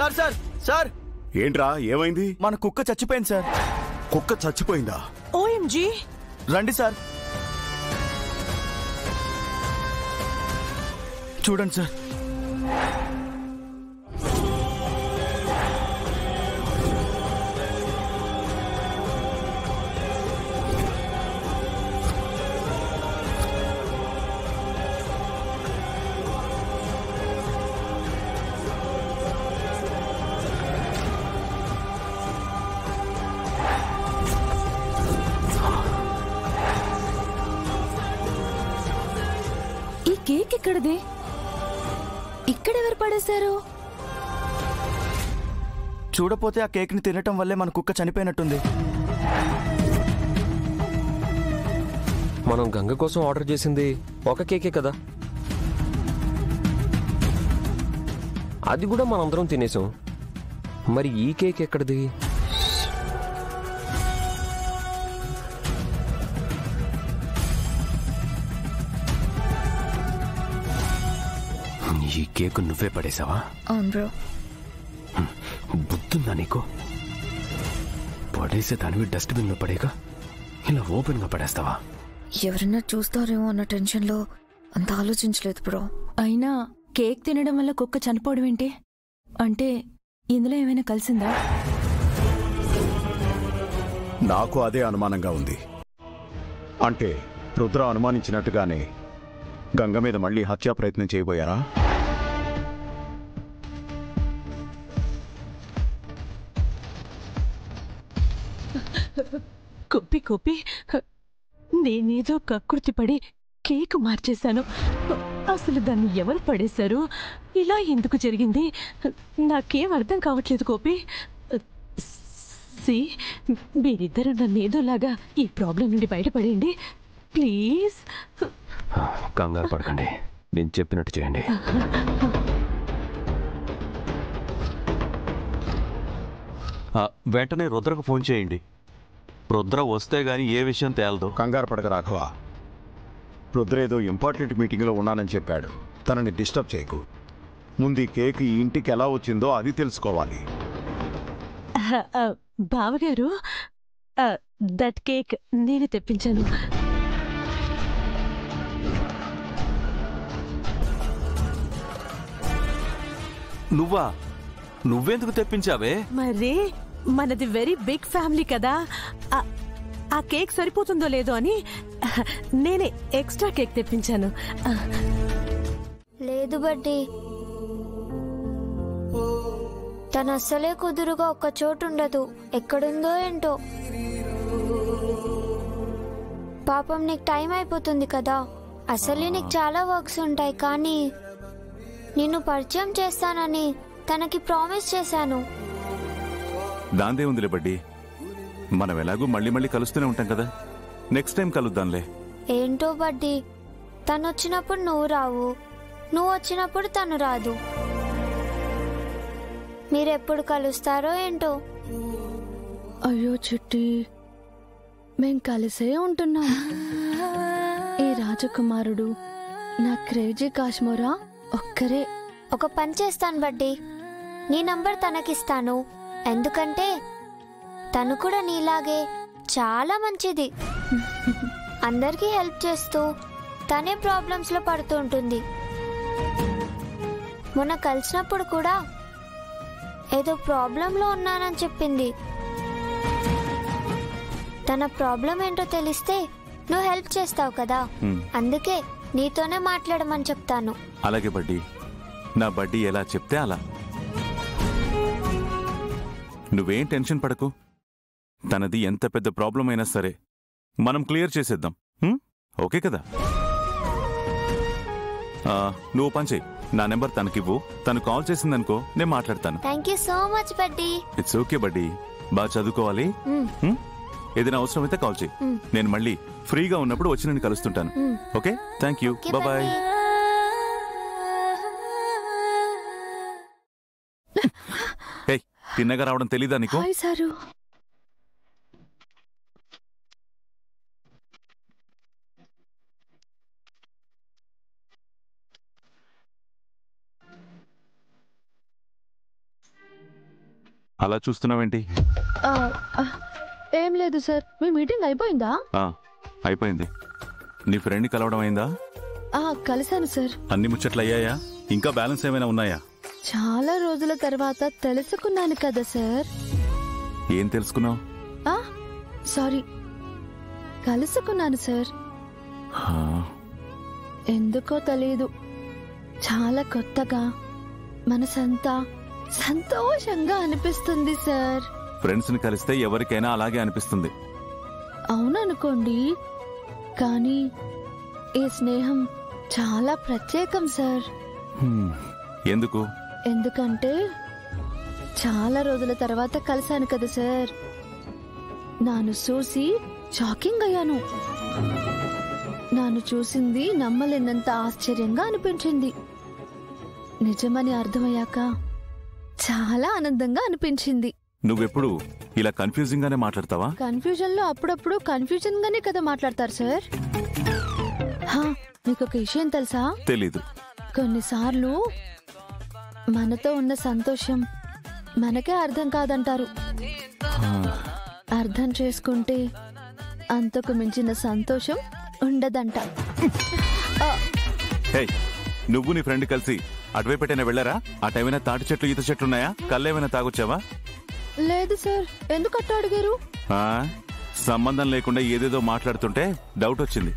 Sir sir sir ఏంట్రా ఏమైంది? మన కుక్క చచ్చిపోయింది సార్. కుక్క చచ్చిపోయిందా? ఓఎంజీ రండి సార్ చూడండి సార్. ఈ కేక్ ఎక్కడది? ఇక్కడెవరు పడేశారు? చూడపోతే ఆ కేక్ ని తినటం వల్లే మన కుక్క చనిపోయినట్టుంది. మనం గంగ కోసం ఆర్డర్ చేసింది ఒక కేకే కదా, అది కూడా మనందరం తినేసాం. మరి ఈ కేక్ ఎక్కడిది? ఈ కేకు నువ్వే పడేసావా? అవును బ్రో. బుద్ధుందా నీకు? పడేసే దానివి డస్ట్బిన్ లో పడేగా ఇలా ఓపెన్ గా పడేస్తావా? ఎవరన్నా చూస్తారేమో అన్న టెన్షన్ లో అంత ఆలోచించలేదు బ్రో. అయినా కేక్ తినడం వల్ల కుక్క చనిపోవడం ఏంటి? అంటే ఇందులో ఏమైనా కలిసిందా? నాకు అదే అనుమానంగా ఉంది. అంటే రుద్ర అనుమానించినట్టుగానే గంగ మీద మళ్ళీ హత్యా ప్రయత్నం చేయబోయారా? కొప్పి కొప్పి నేనేదో కకృతి పడి కేక్ మార్చేశాను. అసలు దాన్ని ఎవరు పడేశారు? ఇలా ఎందుకు జరిగింది? నాకేం అర్థం కావట్లేదు కోపి. మీరిద్దరు నన్ను ఏదోలాగా ఈ ప్రాబ్లం నుండి బయటపడేయండి ప్లీజ్. కంగారు పడకండి, నేను చెప్పినట్టు చేయండి. వెంటనే రుద్రకు ఫోన్ చేయండి. రుద్ర వస్తే గానీ ఏ విషయం తేలదు. కంగారు పడక రాఘవ. రుద్ర ఏదో ఇంపార్టెంట్ మీటింగ్లో ఉన్నానని చెప్పాడు. తనని డిస్టర్బ్ చేయకు. ముందు ఈ కేక్ ఈ ఇంటికి ఎలా వచ్చిందో అది తెలుసుకోవాలి. బావగారు, దట్ కేక్ నేను తెప్పించాను. నువ్వా? నువ్వెందుకు తెప్పించావే? మరే మనది వెరీ బిగ్ ఫ్యామిలీ కదా, ఆ కేక్ సరిపోతుందో లేదో అని నేనే ఎక్స్ట్రా కేక్ తెప్పించాను. లేదు బడ్డీ, తను అస్సలే కుదురుగా ఒక్క చోటు ఉండదు. ఎక్కడుందో ఏంటో. పాపం నీకు టైం అయిపోతుంది కదా. అసలే నీకు చాలా వర్క్స్ ఉంటాయి. కానీ నిన్ను పరిచయం చేస్తానని తనకి ప్రామిస్ చేశాను. దాందే ఉందిలే బడ్డీ, మనం ఎలాగూ మళ్ళీ మళ్ళీ కలుస్తూనే ఉంటాం కదా, నెక్స్ట్ టైం కలుద్దాంలే. ఏంటో బడ్డీ, తను వచ్చినప్పుడు నువ్వు రావు, నువ్వు వచ్చినప్పుడు తను రాదు. మీరెప్పుడు కలుస్తారో ఏంటో. అయ్యో చిట్టి, మేం కలిసే ఉంటున్నాం. ఈ రాజకుమారుడు నా క్రేజీ కాశ్మోరా ఒక్కరే. ఒక పని చేస్తాను బడ్డీ, నీ నంబర్ తనకిస్తాను. ఎందుకంటే తను కూడా నీలాగే చాలా మంచిది. అందరికీ హెల్ప్ చేస్తూ తనే ప్రాబ్లమ్స్ లో పడుతూ ఉంటుంది. మొన్న కలిసినప్పుడు కూడా ఏదో ప్రాబ్లంలో ఉన్నానని చెప్పింది. తన ప్రాబ్లం ఏంటో తెలిస్తే నువ్వు హెల్ప్ చేస్తావు కదా, అందుకే నీతోనే మాట్లాడమని చెప్తాను. అలాగే బడ్డీ, నా బడ్డీ ఎలా చెప్తే అలా. నువ్వేం టెన్షన్ పడకు. తనది ఎంత పెద్ద ప్రాబ్లం అయినా సరే మనం క్లియర్ చేసేద్దాం. ఓకే కదా? నువ్వు పని చేయి, నా నెంబర్ తనకివ్వు. తను కాల్ చేసిందనుకో, నేను మాట్లాడతాను. థ్యాంక్ యూ సో మచ్ బడ్డీ. ఇట్స్ ఓకే బడ్డీ, బాగా చదువుకోవాలి. ఏదైనా అవసరం అయితే కాల్ చేయి. నేను మళ్ళీ ఫ్రీగా ఉన్నప్పుడు వచ్చి నేను కలుస్తుంటాను. Okay, thank you, bye. తిన్నగా రావడం తెలీదా నీకు? అలా చూస్తున్నావేంటి? ఏం లేదు సార్. మీ మీటింగ్ అయిపోయిందా? అయిపోయింది. నీ ఫ్రెండ్ని కలవడం అయిందా? కలిశాను సార్. అన్ని ముచ్చట్లు అయ్యాయా? ఇంకా బ్యాలెన్స్ ఏమైనా ఉన్నాయా? చాలా రోజుల తర్వాత తెలుసుకున్నాను కదా సార్. ఏం తెలుసుకున్నావు? సారీ, కలుసుకున్నాను సార్. ఎందుకో తెలీదు, చాలా కొత్తగా మనసంతా సంతోషంగా అనిపిస్తుంది సార్. ఫ్రెండ్స్ ని కలిస్తే ఎవరికైనా అలాగే అనిపిస్తుంది. అవుననుకోండి, కానీ ఈ స్నేహం చాలా ప్రత్యేకం సార్. ఎందుకు? ఎందుకంటే చాలా రోజుల తర్వాత కలిశాను కదా సార్. నాను చూసి షాకింగ్ అయ్యాను. నాను చూసింది నమ్మలేనంత ఆశ్చర్యంగా అనిపించింది. నిజమని అర్థమయ్యాక చాలా ఆనందంగా అనిపించింది. నువ్వెప్పుడు ఇలా కన్ఫ్యూజింగ్ గానే మాట్లాడతావా? కన్ఫ్యూజన్ లో అప్పుడప్పుడు కన్ఫ్యూజన్ గానే కదా మాట్లాడతారు సార్. మీకు ఒక విషయం తెలుసా? తెలీదు. కొన్నిసార్లు మనతో ఉన్న సంతోషం మనకే అర్థం కాదంటారు. అర్థం చేసుకుంటే అంతకు మించిన సంతోషం ఉండదంట. నువ్వు నీ ఫ్రెండ్ కలిసి అటువైపెట్టైనా వెళ్ళారా? అటేమైనా తాటి చెట్లు, ఈత చెట్లు ఉన్నాయా? కళ్ళేమైనా తాగొచ్చావా? లేదు సార్. ఎందుకు అట్లా అడిగారు? సంబంధం లేకుండా ఏదేదో మాట్లాడుతుంటే డౌట్ వచ్చింది.